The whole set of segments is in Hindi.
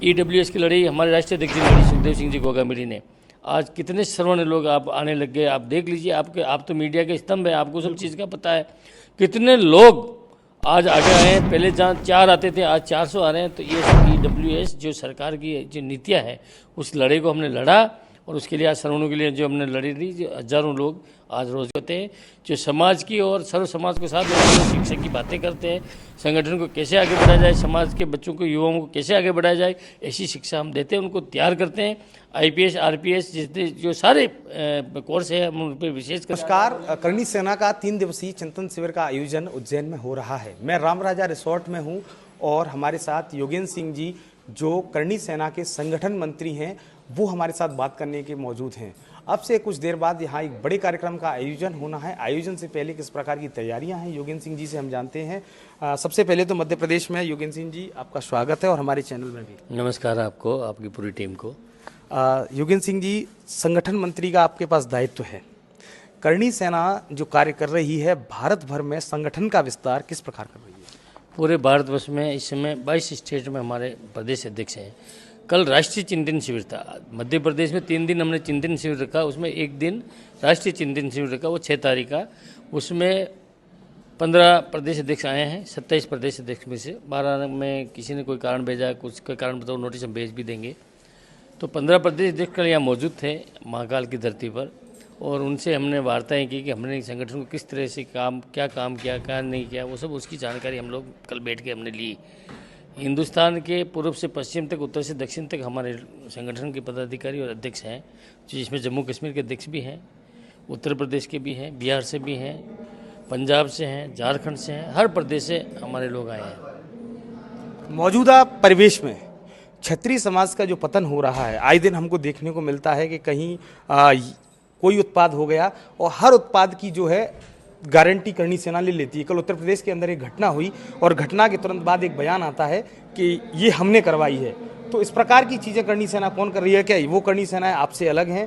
ईडब्ल्यूएस की लड़ाई हमारे राष्ट्रीय अध्यक्ष ने लड़ी, सुखदेव सिंह जी गोगामेडी ने। आज कितने सर्वर्ण लोग आप आने लग गए, आप देख लीजिए, आप तो मीडिया के स्तंभ है, आपको सब चीज़ का पता है। कितने लोग आज आगे आए हैं, पहले जहाँ 4 आते थे आज 400 आ रहे हैं। तो ये ईडब्ल्यूएस जो सरकार की जो नीतियाँ है, उस लड़ाई को हमने लड़ा और उसके लिए आज सर्वणों के लिए जो हमने लड़ी थी, जो हजारों लोग आज रोज होते हैं, जो समाज की और सर्व समाज को साथ लेकर शिक्षा की बातें करते हैं, संगठन को कैसे आगे बढ़ाया जाए, समाज के बच्चों को, युवाओं को कैसे आगे बढ़ाया जाए, ऐसी शिक्षा हम देते हैं, उनको तैयार करते हैं। आईपीएस, आरपीएस जितने जो सारे कोर्स है हम उन पर विशेष नमस्कार। करणी सेना का 3 दिवसीय चिंतन शिविर का आयोजन उज्जैन में हो रहा है। मैं रामराजा रिसोर्ट में हूं और हमारे साथ योगेंद्र सिंह जी जो करणी सेना के संगठन मंत्री हैं, वो हमारे साथ बात करने के मौजूद हैं। अब से कुछ देर बाद यहाँ एक बड़े कार्यक्रम का आयोजन होना है। आयोजन से पहले किस प्रकार की तैयारियां हैं, योगेंद्र सिंह जी से हम जानते हैं। सबसे पहले तो मध्य प्रदेश में योगेंद्र सिंह जी, आपका स्वागत है और हमारे चैनल में भी नमस्कार आपको, आपकी पूरी टीम को। योगेंद्र सिंह जी, संगठन मंत्री का आपके पास दायित्व है। करणी सेना जो कार्य कर रही है, भारत भर में संगठन का विस्तार किस प्रकार कर रही है? पूरे भारतवर्ष में इस समय 22 स्टेट में हमारे प्रदेश अध्यक्ष हैं। कल राष्ट्रीय चिंतन शिविर था मध्य प्रदेश में, 3 दिन हमने चिंतन शिविर रखा, उसमें एक दिन राष्ट्रीय चिंतन शिविर रखा, वो 6 तारीख का। उसमें 15 प्रदेश अध्यक्ष आए हैं, 27 प्रदेश अध्यक्ष में से 12 में किसी ने कोई कारण भेजा, कुछ का कारण बताओ, नोटिस हम भेज भी देंगे। तो 15 प्रदेश अध्यक्ष कल यहाँ मौजूद थे महाकाल की धरती पर, और उनसे हमने वार्ताएं की कि हमने संगठन को किस तरह से क्या काम किया, क्या नहीं किया, वो सब उसकी जानकारी हम लोग कल बैठ के हमने ली। हिंदुस्तान के पूर्व से पश्चिम तक, उत्तर से दक्षिण तक हमारे संगठन के पदाधिकारी और अध्यक्ष हैं, जिसमें जम्मू कश्मीर के अध्यक्ष भी हैं, उत्तर प्रदेश के भी हैं, बिहार से भी हैं, पंजाब से हैं, झारखंड से हैं, हर प्रदेश से हमारे लोग आए हैं। मौजूदा परिवेश में क्षत्रिय समाज का जो पतन हो रहा है, आए दिन हमको देखने को मिलता है कि कहीं कोई उत्पाद हो गया और हर उत्पाद की जो है गारंटी करणी सेना ले लेती है। कल उत्तर प्रदेश के अंदर एक घटना हुई और घटना के तुरंत बाद एक बयान आता है कि ये हमने करवाई है। तो इस प्रकार की चीज़ें करणी सेना कौन कर रही है? क्या वो करणी सेनाएं आपसे अलग हैं,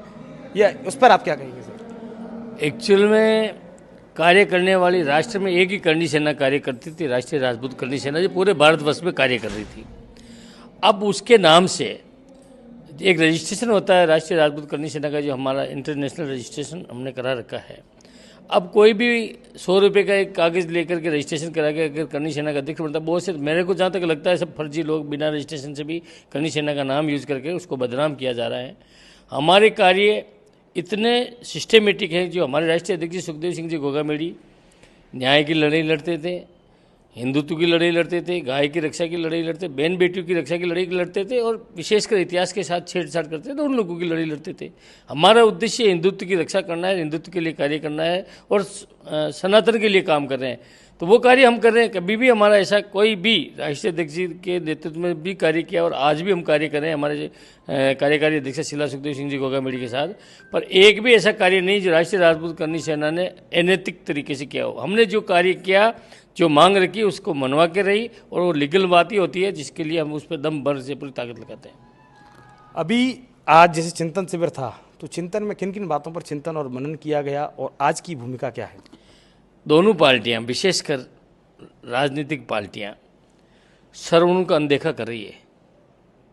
या उस पर आप क्या कहेंगे सर? एक्चुअल में कार्य करने वाली राष्ट्र में एक ही करणी सेना कार्य करती थी, राष्ट्रीय राजपूत करणी सेना, जो पूरे भारतवर्ष में कार्य कर रही थी। अब उसके नाम से एक रजिस्ट्रेशन होता है राष्ट्रीय राजपूत करणी सेना का, जो हमारा इंटरनेशनल रजिस्ट्रेशन हमने करा रखा है। अब कोई भी 100 रुपये का एक कागज़ लेकर के रजिस्ट्रेशन करा के अगर करणी सेना का अध्यक्ष बनता है, बहुत से, मेरे को जहाँ तक लगता है सब फर्जी लोग बिना रजिस्ट्रेशन से भी करणी सेना का नाम यूज़ करके उसको बदनाम किया जा रहा है। हमारे कार्य इतने सिस्टमेटिक हैं। जो हमारे राष्ट्रीय अध्यक्ष सुखदेव सिंह जी गोगामेडी न्याय की लड़ाई लड़ते थे, हिंदुत्व की लड़ाई लड़ते थे, गाय की रक्षा की लड़ाई लड़ते, बहन बेटियों की रक्षा की लड़ाई लड़ते थे, और विशेषकर इतिहास के साथ छेड़छाड़ करते थे, उन लोगों की लड़ाई लड़ते थे। हमारा उद्देश्य हिंदुत्व की रक्षा करना है, हिंदुत्व के लिए कार्य करना है और सनातन के लिए काम कर रहे हैं। तो वो कार्य हम कर रहे हैं। कभी भी हमारा ऐसा कोई भी राष्ट्रीय अध्यक्ष जी के नेतृत्व में भी कार्य किया और आज भी हम कार्य कर रहे हैं हमारे कार्यकारी अध्यक्ष शिला सुखदेव सिंह जी गोगामेडी के साथ। पर एक भी ऐसा कार्य नहीं जो राष्ट्रीय राजपूत करणी सेना ने अनैतिक तरीके से किया हो। हमने जो कार्य किया, जो मांग रखी, उसको मनवा के रही, और वो लीगल बात ही होती है जिसके लिए हम उस पर दम भर से पूरी ताकत लगाते हैं। अभी आज जैसे चिंतन शिविर था, तो चिंतन में किन किन बातों पर चिंतन और मनन किया गया और आज की भूमिका क्या है? दोनों पार्टियां, विशेषकर राजनीतिक पार्टियां, सर्वणों का अनदेखा कर रही है।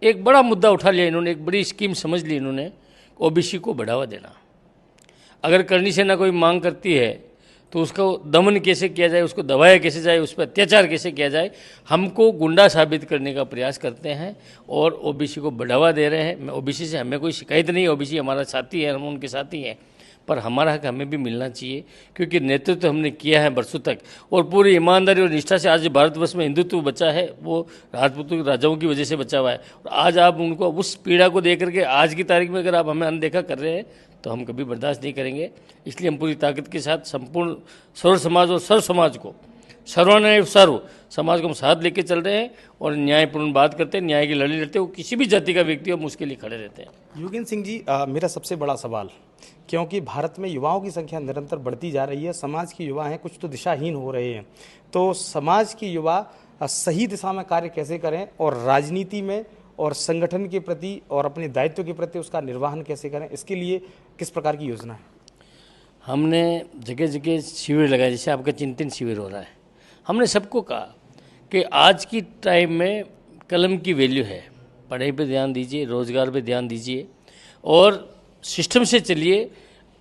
एक बड़ा मुद्दा उठा लिया इन्होंने, एक बड़ी स्कीम समझ ली इन्होंने, ओबीसी को बढ़ावा देना। अगर करणी सेना कोई मांग करती है तो उसको दमन कैसे किया जाए, उसको दबाया कैसे जाए, उस पर अत्याचार कैसे किया जाए, हमको गुंडा साबित करने का प्रयास करते हैं और ओबीसी को बढ़ावा दे रहे हैं। मैं ओबीसी से, हमें कोई शिकायत नहीं है, ओबीसी हमारा साथी है, हम उनके साथी हैं, पर हमारा हक हमें भी मिलना चाहिए, क्योंकि नेतृत्व हमने किया है वर्षों तक और पूरी ईमानदारी और निष्ठा से। आज भारतवर्ष में हिंदुत्व बचा है, वो राजपूतों राजाओं की वजह से बचा हुआ है। और आज आप उनको उस पीड़ा को देख करके आज की तारीख में अगर आप हमें अनदेखा कर रहे हैं तो हम कभी बर्दाश्त नहीं करेंगे। इसलिए हम पूरी ताकत के साथ संपूर्ण सर्व समाज और सर्व समाज को, सर्वनाय सर्व समाज को हम साथ लेके चल रहे हैं और न्यायपूर्ण बात करते हैं, न्याय की लड़ाई लड़ते हैं। वो किसी भी जाति का व्यक्ति हो, हम उसके लिए खड़े रहते हैं। योगेंद्र सिंह जी, मेरा सबसे बड़ा सवाल, क्योंकि भारत में युवाओं की संख्या निरंतर बढ़ती जा रही है, समाज के युवा हैं कुछ तो दिशाहीन हो रहे हैं, तो समाज के युवा सही दिशा में कार्य कैसे करें और राजनीति में और संगठन के प्रति और अपने दायित्व के प्रति उसका निर्वहन कैसे करें, इसके लिए किस प्रकार की योजना है? हमने जगह जगह शिविर लगाए, जैसे आपका चिंतन शिविर हो रहा है। हमने सबको कहा कि आज की टाइम में कलम की वैल्यू है, पढ़ाई पे ध्यान दीजिए, रोजगार पे ध्यान दीजिए और सिस्टम से चलिए,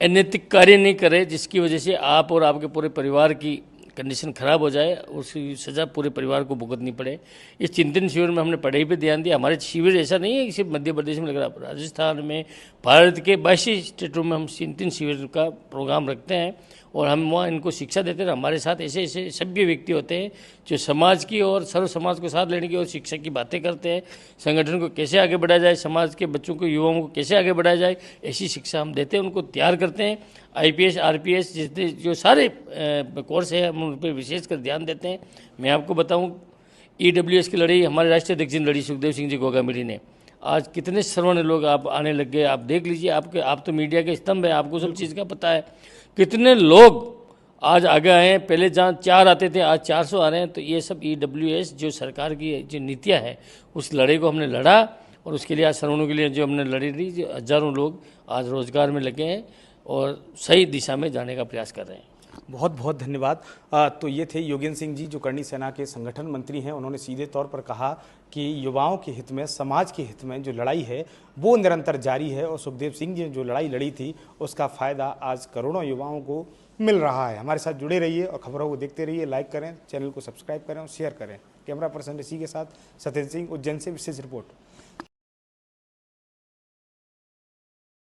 अनैतिक कार्य नहीं करें जिसकी वजह से आप और आपके पूरे परिवार की कंडीशन खराब हो जाए, उसकी सज़ा पूरे परिवार को भुगतनी पड़े। इस चिंतन शिविर में हमने पढ़ाई पे ध्यान दिया। हमारे शिविर ऐसा नहीं है कि सिर्फ मध्य प्रदेश में लग रहा, राजस्थान में, भारत के 22 स्टेटों में हम चिंतन शिविर का प्रोग्राम रखते हैं और हम वहाँ इनको शिक्षा देते हैं। हमारे साथ ऐसे ऐसे सभ्य व्यक्ति होते हैं जो समाज की और सर्व समाज को साथ लेने की और शिक्षा की बातें करते हैं। संगठन को कैसे आगे बढ़ाया जाए, समाज के बच्चों को, युवाओं को कैसे आगे बढ़ाया जाए, ऐसी शिक्षा हम देते हैं, उनको तैयार करते हैं। IPS RPS जितने जो सारे कोर्स है हम उन पर विशेषकर ध्यान देते हैं। मैं आपको बताऊं, EWS की लड़ाई हमारे राष्ट्रीय अध्यक्ष ने लड़ी, सुखदेव सिंह जी गोगामिली ने। आज कितने सर्वर्ण लोग आप आने लग गए, आप देख लीजिए। आप तो मीडिया के स्तंभ है, आपको सब चीज़ का पता है। कितने लोग आज आगे आए हैं, पहले जहाँ 4 आते थे आज 400 आ रहे हैं। तो ये सब EWS जो सरकार की जो नीतियाँ है, उस लड़ाई को हमने लड़ा और उसके लिए आज सर्वणों के लिए जो हमने लड़ी थी, जो हज़ारों लोग आज रोजगार में लगे हैं और सही दिशा में जाने का प्रयास कर रहे हैं। बहुत बहुत धन्यवाद। तो ये थे योगेंद्र सिंह जी जो करणी सेना के संगठन मंत्री हैं। उन्होंने सीधे तौर पर कहा कि युवाओं के हित में, समाज के हित में जो लड़ाई है वो निरंतर जारी है और सुखदेव सिंह जी ने जो लड़ाई लड़ी थी उसका फ़ायदा आज करोड़ों युवाओं को मिल रहा है। हमारे साथ जुड़े रहिए और खबरों को देखते रहिए, लाइक करें, चैनल को सब्सक्राइब करें और शेयर करें। कैमरा पर्सन ऋषि के साथ सत्येंद्र सिंह, उज्जैन से विशेष रिपोर्ट।